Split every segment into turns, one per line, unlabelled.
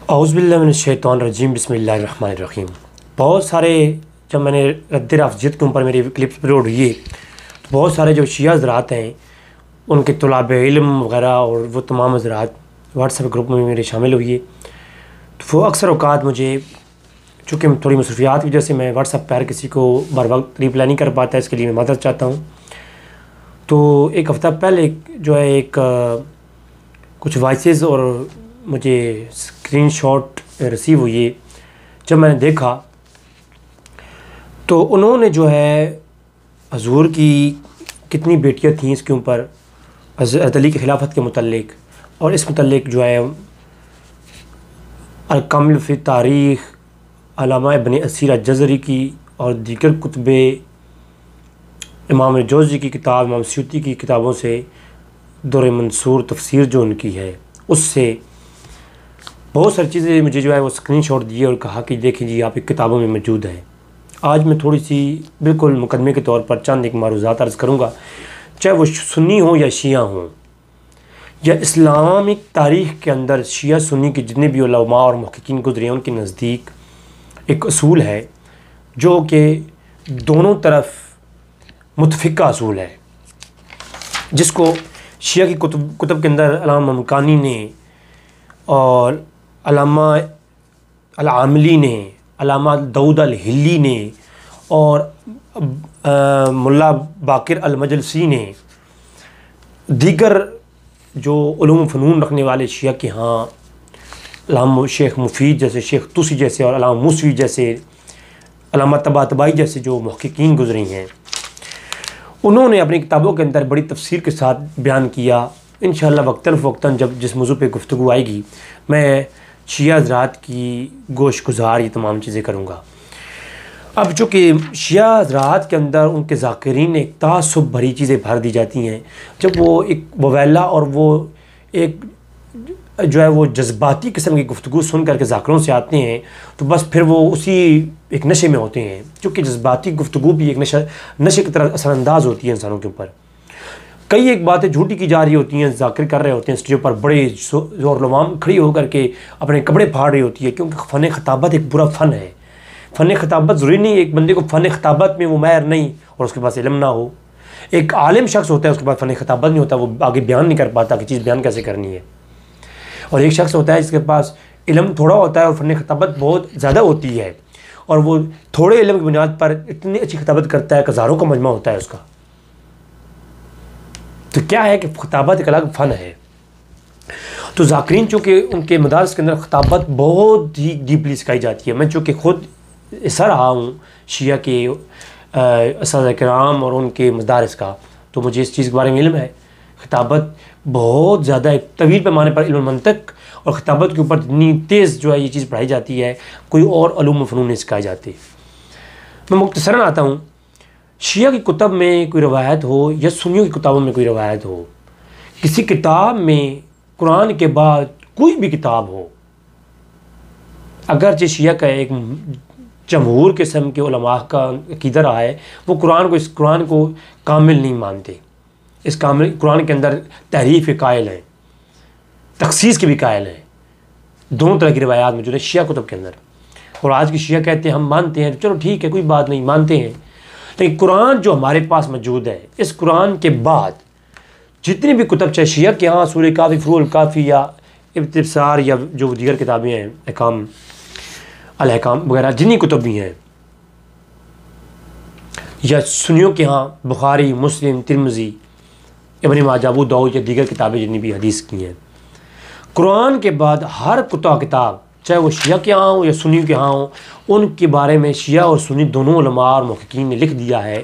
औज़ुबिल्लाहि मिनश्शैतानिर्रजीम बिस्मिल्लाहिर्रहमानिर्रहीम। बहुत सारे जब मैंने रद्द अफ़ज़लियत के ऊपर मेरी क्लिप्स अपलोड हुई तो बहुत सारे जो शिया हज़रात हैं उनके तुलाबे इल्म वग़ैरह और वो तमाम हज़रात व्हाट्सएप ग्रुप में मेरे शामिल हुए। तो वो अक्सर औक़ात मुझे चूँकि थोड़ी मसरूफ़ियात की वजह से मैं व्हाट्सएप पर किसी को बर वक्त रिप्लाई नहीं कर पाता, इसके लिए मैं मदद चाहता हूँ। तो एक हफ़्ता पहले जो है एक कुछ वॉइसेस और मुझे स्क्रीनशॉट रिसीव हुई। जब मैंने देखा तो उन्होंने जो है हज़ूर की कितनी बेटियां थीं इसके ऊपर हज़रत अली की खिलाफत के मुतल्लिक और इस मुतल्लिक जो है अल-कम्ल फ़ी तारीख़ अल्लामा इब्न असीर अल-जज़री की और दीगर कुतुबे इमाम जोज़ी की किताब, इमाम सूती की किताबों से दुर्र मंसूर तफ़सीर जो उनकी है उससे बहुत सारी चीज़ें मुझे जो है वो स्क्रीनशॉट दिए और कहा कि देखिए जी आप एक किताबों में मौजूद है। आज मैं थोड़ी सी बिल्कुल मुकदमे के तौर पर चंद एक मारूज़ात अर्ज़ करूँगा, चाहे वो सुन्नी हों या शिया हों या इस्लामिक तारीख़ के अंदर शिया सुन्नी के जितने भी उलमा और मुहक्किकीन गुज़रे हैं उनके नज़दीक एक असूल है जो कि दोनों तरफ मुतफ़िक़ा असूल है, जिसको शिया की कुतुब के अंदर अल्लामा ममकानी ने और अल्लामा अल-आमली ने, अल्लामा दाऊद अल-हिल्ली ने और मुल्ला बाकिर अल-मजलसी ने, दीगर जो उलूम फ़नून रखने वाले शिया के यहाँ अल्लामा शेख मुफीद जैसे, शेख तुसी जैसे और अल्लामा मूसवी जैसे, अल्लामा तबातबाई जैसे जो मुहक्किकीन गुज़रे हैं, उन्होंने अपनी किताबों के अंदर बड़ी तफसीर के साथ बयान किया। इंशाअल्लाह वक्तन फ़वक्तन जब जिस मौजू पे गुफ्तगू आएगी मैं शिया हज़रात की गोश गुज़ार ये तमाम चीज़ें करूँगा। अब चूँकि शिया हज़रात के अंदर उनके ज़ाकिरीन एक तासुब भरी चीज़ें भर दी जाती हैं, जब वो एक ववेला और वो एक जो है वो जज्बाती किस्म की गुफ्तगू सुन करके ज़ाकिरों से आते हैं तो बस फिर वो उसी एक नशे में होते हैं, क्योंकि जज्बाती गुफ्तगू भी एक नशे की तरह असरअंदाज होती है इंसानों के ऊपर। कई एक बातें झूठी की जा रही होती हैं, ज़ाकिर कर रहे होते हैं स्टेज पर बड़े ज़ोर लवाम खड़ी होकर के अपने कपड़े फाड़ रही होती है, क्योंकि फ़न ख़ताबत एक बुरा फ़न है। फ़न ख़ताबत ज़रूरी नहीं एक बंदे को फ़न ख़ताबत में वो माहिर नहीं और उसके पास इल्म ना हो। एक आलिम शख्स होता है उसके पास फ़न ख़ताबत नहीं होता, वो आगे बयान नहीं कर पाता कि चीज़ बयान कैसे करनी है। और एक शख्स होता है जिसके पास इल्म थोड़ा होता है और फ़न ख़ताबत बहुत ज़्यादा होती है और वो थोड़े इल्म की बुनियाद पर इतनी अच्छी ख़ताबत करता है कि हज़ारों का मजमा होता है उसका। तो क्या है कि ख़ताबत एक अलग फ़न है। तो ज़ाकिरीन चूँकि उनके मदारस के अंदर ख़ताबत बहुत ही डीपली सिखाई जाती है। मैं चूँकि ख़ुद हिस्सा रहा हूँ शिया के उस्ताद किराम और उनके मदारस का, तो मुझे इस चीज़ के बारे में इल्म है। ख़ताबत बहुत ज़्यादा एक तवील पैमाने पर इल्म मंतक और ख़ताबत के ऊपर इतनी तेज़ जो है ये चीज़ पढ़ाई जाती है, कोई और उलूम फ़नून नहीं सिखाई जाती। मैं मुख्तसरन आता हूँ। शिया की कुतब में कोई रवायत हो या सुन्नियों की किताबों में कोई रवायत हो, किसी किताब में कुरान के बाद कोई भी किताब हो, अगरचे शिया का एक जमहूर किस्म के उलमा का अक़ीदा रहा है, वो इस कुरान को कामिल नहीं मानते। इस कुरान के अंदर तहरीफ़ के कायल हैं, तख़सीस के भी कायल हैं। दोनों तरह की रवायात मौजूद है शिया कुतब के अंदर। और आज की शिया कहते हैं हम मानते हैं, चलो ठीक है कोई बात नहीं, मानते हैं, लेकिन कुरान जो हमारे पास मौजूद है, इस कुरान के बाद जितनी भी कुतब, चाहे शिया के यहाँ सूरह काफ़ी, फुरूल काफ़ी या इब्तिसार या जो दीगर किताबें हैं, अहकाम अल-अहकाम वगैरह जितनी कुतब भी हैं, या सुन्नियों के यहाँ बुखारी, मुस्लिम, तिरमिज़ी, इब्न माजा, अबू दाऊद या दीगर किताबें जितनी भी हदीस की हैं, कुरान के बाद हर किताब चाहे वो शिया के यहाँ हो या सुन्नी के यहाँ हो, उनके बारे में शिया और सुन्नी दोनों उलमा और मुहक्किकीन ने लिख दिया है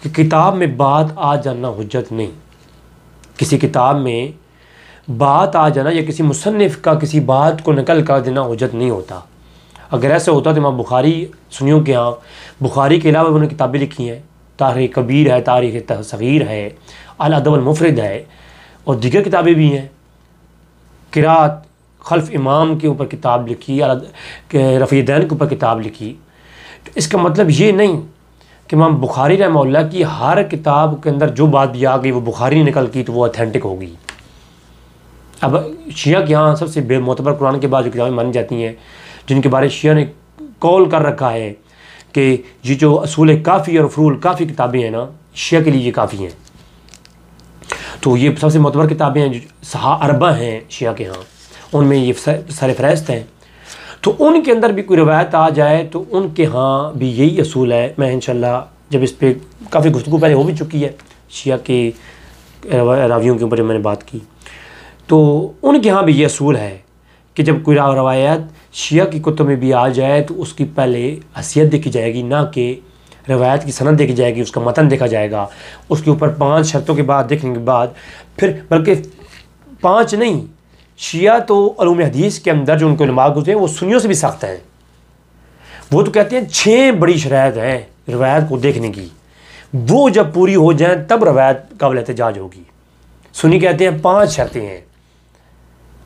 कि किताब में बात आ जाना हुज्जत नहीं। किसी किताब में बात आ जाना या किसी मुसन्निफ़ का किसी बात को नकल कर देना हुज्जत नहीं होता। अगर ऐसा होता तो इमाम बुखारी सुन्नियों के यहाँ, बुखारी के अलावा उन्होंने किताबें लिखी हैं, तारीख़ कबीर है, तारीख़ सग़ीर है, अल-अदब अल-मुफ़रद है और दीगर किताबें भी हैं। क़िराअत खल्फ़ इमाम के ऊपर किताब लिखी, रफ़ीदैन के ऊपर किताब लिखी। तो इसका मतलब ये नहीं कि इमाम बुखारी रहमहुल्लाह की हर किताब के अंदर जो बात भी आ गई वो बुखारी ने निकल की तो वो ऑथेंटिक होगी। अब शिया के यहाँ सबसे बेमोतबर कुरान के बाद जो किताबें मानी जाती हैं, जिनके बारे शिया ने कौल कर रखा है कि ये जो असूल काफ़ी और फरूल काफ़ी किताबें हैं ना, शिया के लिए ये काफ़ी हैं। तो ये सबसे मोतबर किताबें हैं, जो सहा अरबा हैं शिया के यहाँ, उनमें ये सरफहरिस्त हैं। तो उनके अंदर भी कोई रवायत आ जाए तो उनके यहाँ भी यही असूल है। मैं इंशाल्लाह जब इस पर काफ़ी गुफ्तगू पहले हो भी चुकी है, शिया के रावियों के ऊपर जब मैंने बात की, तो उनके यहाँ भी ये असूल है कि जब कोई रवायत शिया की कुतुब में भी आ जाए तो उसकी पहले हैसियत देखी जाएगी, ना कि रवायत की सनद देखी जाएगी, उसका मतन देखा जाएगा। उसके ऊपर 5 शर्तों के बाद देखने के बाद फिर, बल्कि 5 नहीं, शिया तो उलूम हदीस के अंदर जो उनको उलमा गुज़रे हैं वो सुन्नियों से भी सख्त हैं। वो तो कहते हैं 6 बड़ी शराइत हैं रवायत को देखने की, वो जब पूरी हो जाएं तब रवायत काबिल एहतजाज होगी। सुन्नी कहते हैं 5 शर्तें हैं।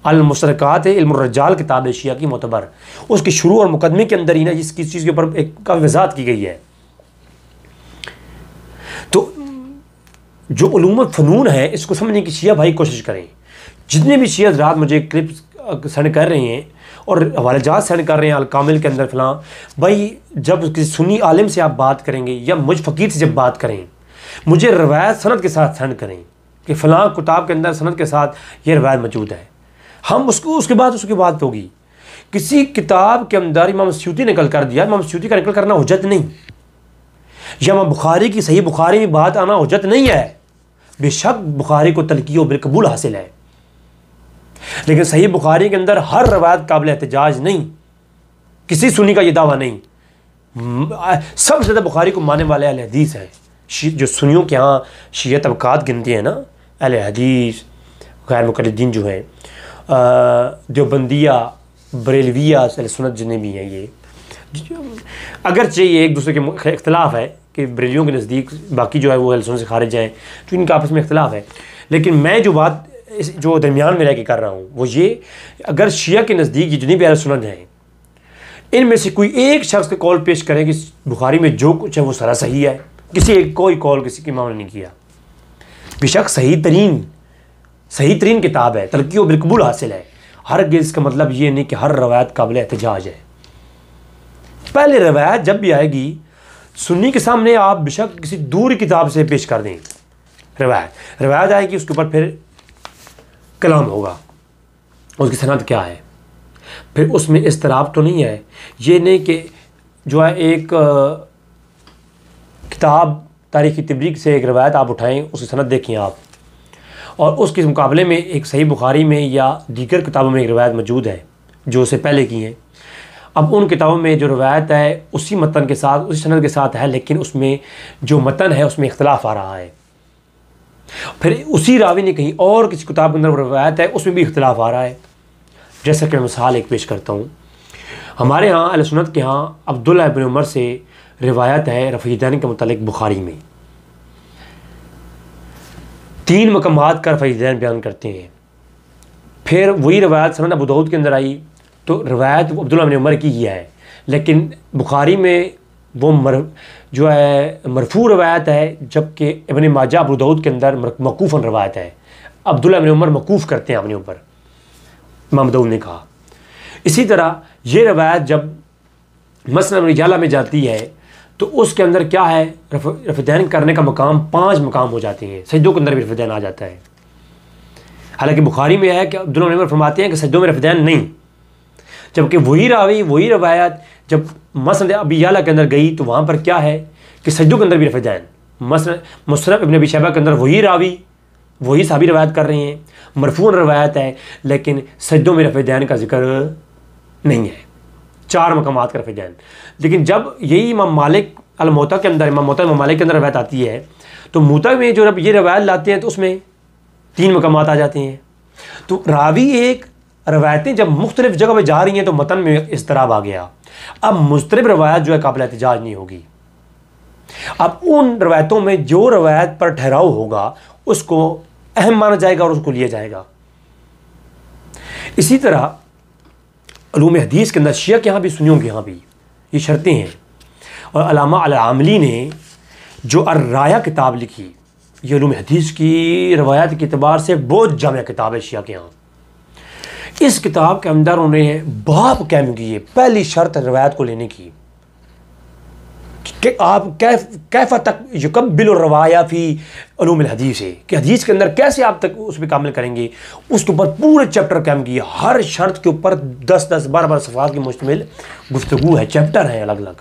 अल-मुस्तरकात इल्मुर-रज्जाल किताब शिया की मोतबर, उसके शुरू और मुकदमे के अंदर ही ना इसकी चीज़ के ऊपर एक काफ़ी वजाहत की गई है। तो जो उलूम फ़नून है इसको समझने की शिया भाई कोशिश करें। जितने भी शिया हज़रात मुझे क्लिप्स सेंड कर रहे हैं और हवालेजात सेंड कर रहे हैं अल-कामिल के अंदर फ़लाँ, भाई जब किसी सुन्नी आलिम से आप बात करेंगे या मुझ फ़कीर से जब बात करें, मुझे रवायत सनद के साथ सेंड करें कि फ़लाँ किताब के अंदर सनद के साथ ये रवायत मौजूद है। हम उसके बाद होगी। किसी किताब के अंदर इमाम स्यूती निकल कर दिया, इमाम स्यूती का निकल करना हुज्जत नहीं, या इमाम बुखारी की सही बुखारी में बात आना हुज्जत नहीं है। बेशक बुखारी को तलक़ी बिलकबूल हासिल है, लेकिन सही बुखारी के अंदर हर रवायत काबिल एहतजाज नहीं। किसी सुन्नी का ये दावा नहीं। सबसे ज़्यादा बुखारी को मानने वाले अहले हदीस हैं। जो सुन्नियों के यहाँ शिया तबकात गिनते हैं ना, अहले हदीस, गैर मुक़ल्लिदीन जो हैं, देवबंदिया, बरेलविया, अहले सुन्नत जितने भी हैं, ये अगरचे ये एक दूसरे के इख्तलाफ है कि बरेलियों के नज़दीक बाकी जो है वो अहले सुन्नत से खारिज हैं, तो इनका आपस में इख्तलाफ है। लेकिन मैं जो बात जो दरमियान में रह के कर रहा हूँ वो ये, अगर शिया के नज़दीक जितनी भी अहले सुन्नत हैं, इनमें से कोई एक शख्स का कौल पेश करें कि बुखारी में जो कुछ है वो सारा सही है, किसी एक कोई कौल किसी के मामले नहीं किया। बेशक सही तरीन किताब है, तलक़ी व बिलकबूल हासिल है। हरगिज़ का मतलब ये नहीं कि हर रवायत काबिल एहतजाज है। पहले रवायत जब भी आएगी सुन्नी के सामने आप बेशक किसी दूर किताब से पेश कर दें, रवायत आएगी, उसके ऊपर फिर कलाम होगा, उसकी सनद क्या है, फिर उसमें इस्तराब तो नहीं है। ये नहीं कि जो है एक किताब तारीख़ तबरीक से एक रवायत आप उठाएं, उसकी सनद देखें आप, और उसके मुकाबले में एक सही बुखारी में या दीगर किताबों में एक रवायत मौजूद है जो उससे पहले की हैं। अब उन किताबों में जो रवायत है उसी मतन के साथ, उसी सनद के साथ है, लेकिन उसमें जो मतन है उसमें इख्तलाफ आ रहा है। फिर उसी रावी ने कहीं और किसी किताब के अंदर रवायत है, उसमें भी इख्तलाफ आ रहा है। जैसा कि मैं मिसाल एक पेश करता हूँ, हमारे यहाँ अहले सुन्नत के यहाँ अब्दुल्लाह इब्न उमर से रिवायत है रफ़ीदैन के मुतालिक बुखारी में 3 मकामात का रफ़ीदैन बयान करते हैं। फिर वही रवायत सनद अबू दाऊद के अंदर आई तो रवायत अब्दुल्लाह इब्न उमर की ही है, लेकिन बुखारी में वो जो है मरफू रवायत है, जबकि इब्न माजा अबू दाऊद के अंदर मौकूफ़न रवायत है। अब्दुल्लाह इब्न उमर मौकूफ़ करते हैं अपने ऊपर, इमाम दाऊद ने कहा। इसी तरह ये रवायत जब मसनद रिजाला में जाती है तो उसके अंदर क्या है, रफ़ीदैन करने का मकाम 5 मकाम हो जाते हैं, सजदों के अंदर भी रफ़ीदैन आ जाता है। हालांकि बुखारी में है कि अब्दुल्लाह इब्न उमर फरमाते हैं कि सजदों में रफ़ीदैन नहीं, जबकि वही रावी वही रवायत जब मसनद अबी याला के अंदर गई तो वहाँ पर क्या है कि सजदों के अंदर भी रफ़ीदैन। मुसनद इब्न अबी शैबा के अंदर वही रावी वही साहबी रवायत कर रहे हैं, मरफून रवायत है, लेकिन सजदों में रफ़ीदैन का जिक्र नहीं है, 4 मकामात का रफ़ीदैन। लेकिन जब यही इमाम मालिक अल-मुवत्ता के अंदर, इमाम मालिक के अंदर रवायत आती है तो मुवत्ता में जो ये रवायत लाते हैं तो उसमें 3 मकामात आ जाते हैं। तो रावी एक रवायतें जब मुख्तलिफ़ जगह पर जा रही हैं तो मतन में इस्तराब आ गया। अब मुस्तरिब रवायत जो है काबिल एहतजाज नहीं होगी। अब उन रवायतों में जो रवायत पर ठहराव होगा उसको अहम माना जाएगा और उसको लिया जाएगा। इसी तरह उलूम हदीस के अंदर शिया के यहाँ भी सुन्नियों के यहाँ भी ये शर्तें हैं। और अल्लामा अल-आमली ने जो अर्राया किताब लिखी, ये उलूम हदीस की रवायत के अतबार से बहुत जामिया किताब है शिया के यहाँ। इस किताब के अंदर उन्होंने बाब कायम किए। पहली शर्त रवायत को लेने की कि आप कैफ़ा तक युकब्बिल रवाया फ़ी उलूमिल हदीस है, कि हदीस के अंदर कैसे आप तक उस पर कामिल करेंगे। उसके ऊपर पूरे चैप्टर कायम किए। हर शर्त के ऊपर 10-10 12-12 सफ़हात की मुश्तमिल गुफ्तगू है, चैप्टर हैं अलग अलग,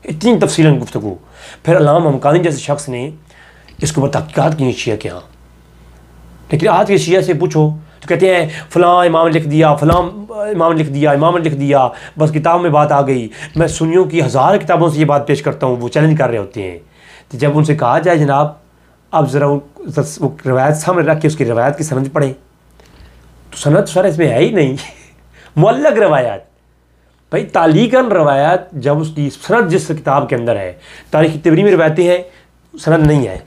इतनी तफसीलन गुफ्तगू। फिर अल्लामा हमकानी जैसे शख्स ने इसके ऊपर तहक़ीक़ात की शिया के यहाँ। लेकिन आज के शिया से पूछो तो कहते हैं फ़लाँ इमाम ने लिख दिया, फ़लाँ इमाम ने लिख दिया, इमाम ने लिख दिया, बस किताब में बात आ गई। मैं सुन्नियों की हज़ार किताबों से ये बात पेश करता हूँ, वो चैलेंज कर रहे होते हैं। तो जब उनसे कहा जाए जनाब अब ज़रा वो रवायत सामने रख के उसकी रवायत की सनद पढ़ें, तो सनद सर इसमें है ही नहीं। मुअल्लक़ रवायात भाई, तालीकन रवायात जब उसकी सनद जिस किताब के अंदर है, तारीख़ तबरी में रवायतें हैं, सनद नहीं है।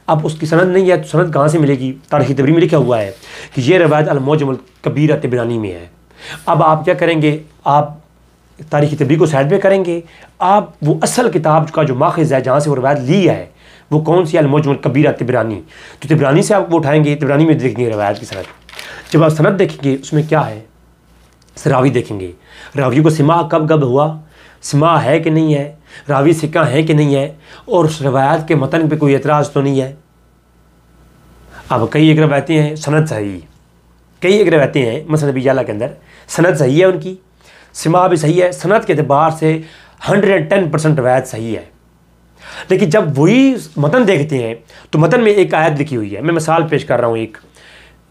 अब उसकी सनद नहीं है तो सनद कहाँ से मिलेगी? तारीख़ तबरी में लिखा हुआ है कि ये रवायत अल-मुअज्जम अल-कबीर तिबरानी में है। अब आप क्या करेंगे? आप तारीख़ तबरी को साइड में करेंगे, आप वो असल किताब का जो माखज़ है, जहाँ से वो रवायत ली है, वो कौन सी? अल-मुअज्जम अल-कबीर तिबरानी। तो तिबरानी से आप वो उठाएंगे, तिबरानी में देखेंगे रवायत की सनद। जब आप सनद देखेंगे उसमें क्या है, रावी देखेंगे, रावी को सिमा कब हुआ, सिमा है कि नहीं है, रावी सिक्का है कि नहीं है, और उस रवायत के मतन पे कोई एतराज़ तो नहीं है। अब कई एक रवायतें हैं सनद सही, कई एक रवायतें हैं मसनद अबी याला के अंदर सनद सही है, उनकी सिमा भी सही है, सनद के अतबार से 110% रवायत सही है। लेकिन जब वही मतन देखते हैं तो मतन में एक आयत लिखी हुई है। मैं मिसाल पेश कर रहा हूँ एक,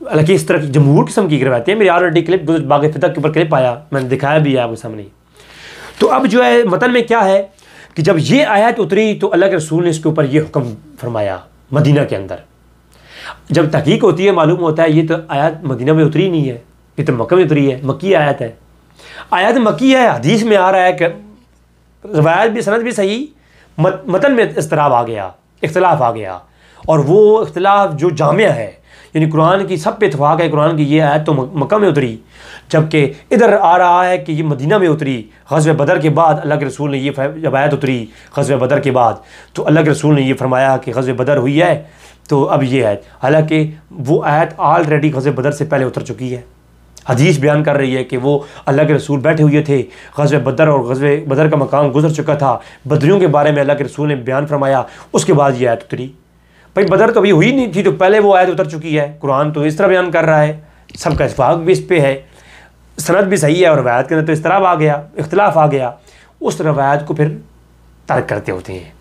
हालांकि इस तरह की जमहूर किस्म की रवायतें हैं। मेरी ऑलरेडी क्लिप बाग फितह के ऊपर क्लिप आया, मैंने दिखाया भी है आपके सामने। तो अब जो है मतन में क्या है कि जब ये आयत उतरी तो अल्लाह के रसूल ने इसके ऊपर ये हुक्म फरमाया मदीना के अंदर। जब तहकीक होती है मालूम होता है ये तो आयत मदीना में उतरी नहीं है, ये तो मक्का में उतरी है, मक्की आयत है। आयत मक्की है, हदीस में आ रहा है कि रवायत भी सनद भी सही, मतन में इस्तराब आ गया, इख्तलाफ आ गया, और वो इख्तलाफ जो जामिया है, यानी कुरान की सब पे इत्फाक है कुरान की ये आयत तो मक्का में उतरी, जबकि इधर आ रहा है कि ये मदीना में उतरी ग़ज़वे बदर के बाद। अल्लाह के रसूल ने ये जब आयत उतरी ग़ज़वे बदर के बाद तो अल्लाह के रसूल ने ये फरमाया कि ग़ज़वे बदर हुई है तो अब ये आयत, हालांकि वो आयत ऑलरेडी ग़ज़वे बदर से पहले उतर चुकी है। हदीस बयान कर रही है कि वो अल्लाह के रसूल बैठे हुए थे ग़ज़वे बदर, और ग़ज़वे बदर का मकाम गुजर चुका था, बदरियों के बारे में अल्लाह के रसूल ने बयान फरमाया, उसके बाद ये आयत उतरी। भाई बदर तो अभी हुई नहीं थी तो पहले वो आयत उतर चुकी है। कुरान तो इस तरह बयान कर रहा है, सबका इत्फाक भी इस पे है, सनद भी सही है, और रवायत के अंदर तो इस्तराब आ गया, इख्तलाफ आ गया, उस रवायत को फिर तर्क करते होते हैं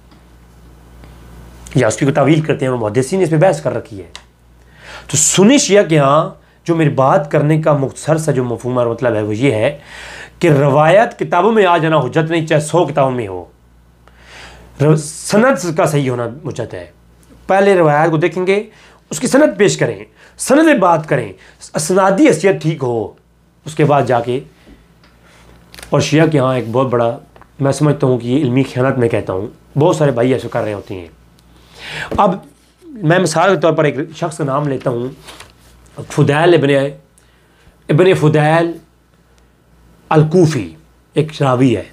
या उसकी को तावील करते हैं, और मुहद्दिसीन ने इस पर बहस कर रखी है। तो सुन्नी शिया के यहाँ जो मेरी बात करने का मुख्तसर सा जो मफ़हूम और मतलब है वो ये है कि रवायत किताबों में आ जाना हुज्जत नहीं, चाहे 100 किताबों में हो, सनद का सही होना हुज्जत है। पहले रवायत को देखेंगे, उसकी सनद पेश करें, सनद बात करें, असनादी हैसियत ठीक हो, उसके बाद जाके। और शिया के यहाँ एक बहुत बड़ा, मैं समझता हूँ कि ये इल्मी ख़यानत में कहता हूँ, बहुत सारे भाई ऐसे कर रहे होते हैं। अब मैं मिसाल के तौर पर एक शख्स का नाम लेता हूँ, फुदैल इब्ने फुदैल अल-कूफ़ी, एक रावी है।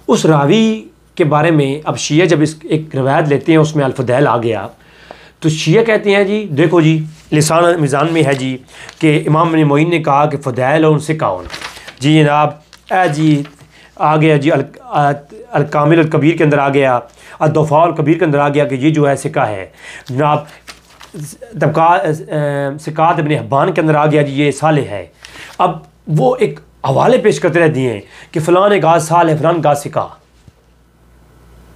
उस रावी के बारे में अब शिया जब इस एक रवायत लेते हैं उसमें अल-फुदैल आ गया तो शिया कहते हैं जी देखो जी लिसान मिज़ान में है जी कि इमाम इब्न मोइन ने कहा कि फुदैल और उनसे कौन जी जनाब जी आ गया जी अल-कामिल अल-कबीर के अंदर आ गया, अल-दुफ़ा अल-कबीर के अंदर आ गया कि ये जो है सिक्का है जनाब, सिकात इब्न हिब्बान के अंदर आ गया जी ये सालेह है। अब वो एक हवाले पेश करते रहते हैं कि फ़लाँ ने कहा सालेह, फ़लाँ ने कहा सिक्का।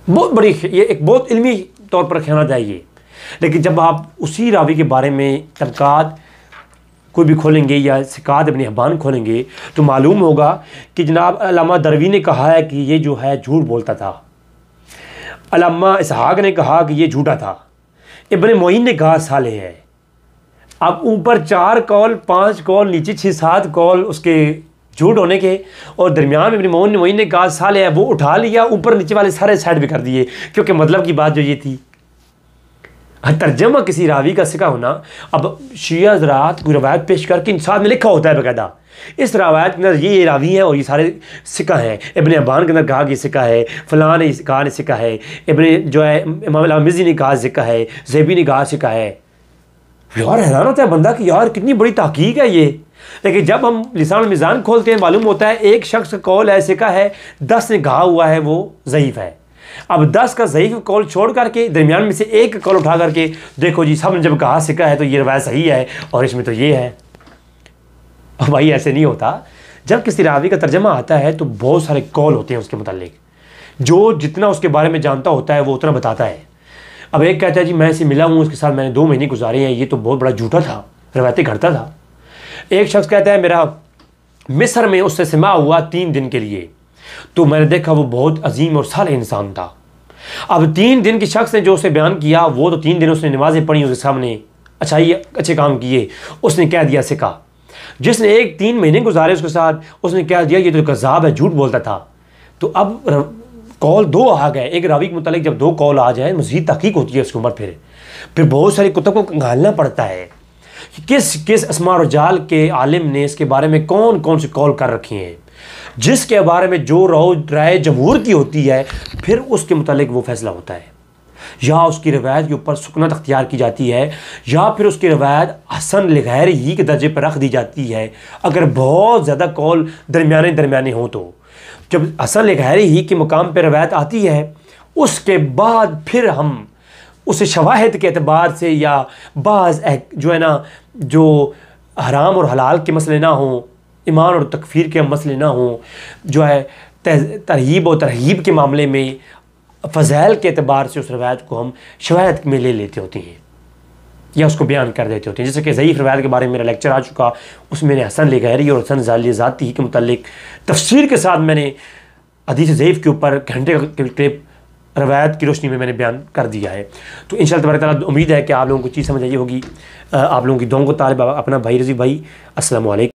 बहुत बड़ी, ये एक बहुत इल्मी तौर पर ख़यानत है ये। लेकिन जब आप उसी रावी के बारे में तबकात कोई भी खोलेंगे या सिकात इब्न हिब्बान खोलेंगे तो मालूम होगा कि जनाब अल्लामा दरवी ने कहा है कि ये जो है झूठ बोलता था, अल्लामा इसहाक़ ने कहा कि ये झूठा था, इब्न मोइन ने कहा सालेह है। अब ऊपर 4 कौल 5 कौल, नीचे 6-7 कौल उसके झूठ होने के, और दरमियान में इब्न मोइन ने कहा सालेह है, वो उठा लिया, ऊपर नीचे वाले सारे साइड भी कर दिए, क्योंकि मतलब की बात जो ये थी तर्जमा किसी रावी का सिक्का होना। अब शिया हज़रात कोई रवायत पेश करके इंसान में लिखा होता है बाकायदा, इस रवायत के अंदर ये रावी हैं और ये सारे सिक्का हैं। इब्न हिब्बान के अंदर कहा कि सिक्का है, फ़लाँ ने कहा ने सिक्का है, इब्न जो है इमाम मिज़्ज़ी ने कहा सिक्का है, ज़ेबी ने कहा सिक्का है। यार हैरान होता है बंदा कि यार कितनी बड़ी तहकीक है ये। लेकिन जब हम लिसान मिज़ान खोलते हैं मालूम होता है एक शख्स का कौल ऐसे का है 10 ने कहा हुआ है वो ज़ईफ़ है। अब 10 का ज़ईफ़ कौल छोड़ करके दरमियान में से एक कौल उठा करके देखो जी सब ने जब कहा सिका है तो ये रवायत सही है और इसमें तो ये है। अब भाई ऐसे नहीं होता। जब किसी रावी का तर्जमा आता है तो बहुत सारे कौल होते हैं उसके मुतालिक, जो जितना उसके बारे में जानता होता है वो उतना बताता है। अब एक कहता है जी मैं इसे मिला हूँ, उसके साथ मैंने 2 महीने गुजारे हैं, ये तो बहुत बड़ा झूठा था, रवायतें घड़ता था। एक शख्स कहता है मेरा मिस्र में उससे सिमा हुआ 3 दिन के लिए, तो मैंने देखा वो बहुत अजीम और साले इंसान था। अब 3 दिन की शख्स ने जो उसे बयान किया वो तो 3 दिन उसने नमाज़ें पढ़ी उसके सामने, अच्छे काम किए, उसने कह दिया सिका। जिसने 3 महीने गुजारे उसके साथ उसने कह दिया ये तो कज़ाब है, झूठ बोलता था। तो अब कौल 2 आ गए। एक रावी के मुतालिक जब 2 कौल आ जाए मज़ीद तहकीक होती है उसके ऊपर, फिर बहुत सारी कुतुब को कंगालना पड़ता है किस किस अस्मा और जाल के आलिम ने इसके बारे में कौन कौन से कौल कर रखे हैं, जिसके बारे में जो राय जमहूर की होती है फिर उसके मुतालिक वो फैसला होता है। या उसकी रवायत के ऊपर सुकनत अख्तियार की जाती है या फिर उसकी रवायत हसन लिगैर ही के दर्जे पर रख दी जाती है। अगर बहुत ज़्यादा कौल दरमियाने हों तो जब हसन लिगैर ही के मुकाम पर रवायत आती है उसके बाद फिर हम उसे शवाहिद के एतबार से या बाज़ जो है ना जो हराम और हलाल के मसले ना हों, ईमान और तकफीर के मसले ना हों, जो है तरहीब और तरहीब के मामले में फ़ज़ैल के एतबार से उस रवायत को हम शवाहिद में ले लेते होते हैं या उसको बयान कर देते होते हैं। जैसे कि ज़ईफ़ रवायत के बारे में मेरा लेक्चर आ चुका, उसमें मैंने हसन लिगैरी और हसन ज़ाती के मुतालिक तफसीर के साथ मैंने हदीस ज़ईफ़ के ऊपर घंटे का क्लिप रवायत की रोशनी में मैंने बयान कर दिया है। तो इंशाअल्लाह तबारक तआला उम्मीद है कि आप लोगों को चीज़ समझ आई होगी। आप लोगों की दुआओं को तालिब अपना भाई रज़ी भाई। अस्सलामु अलैकुम।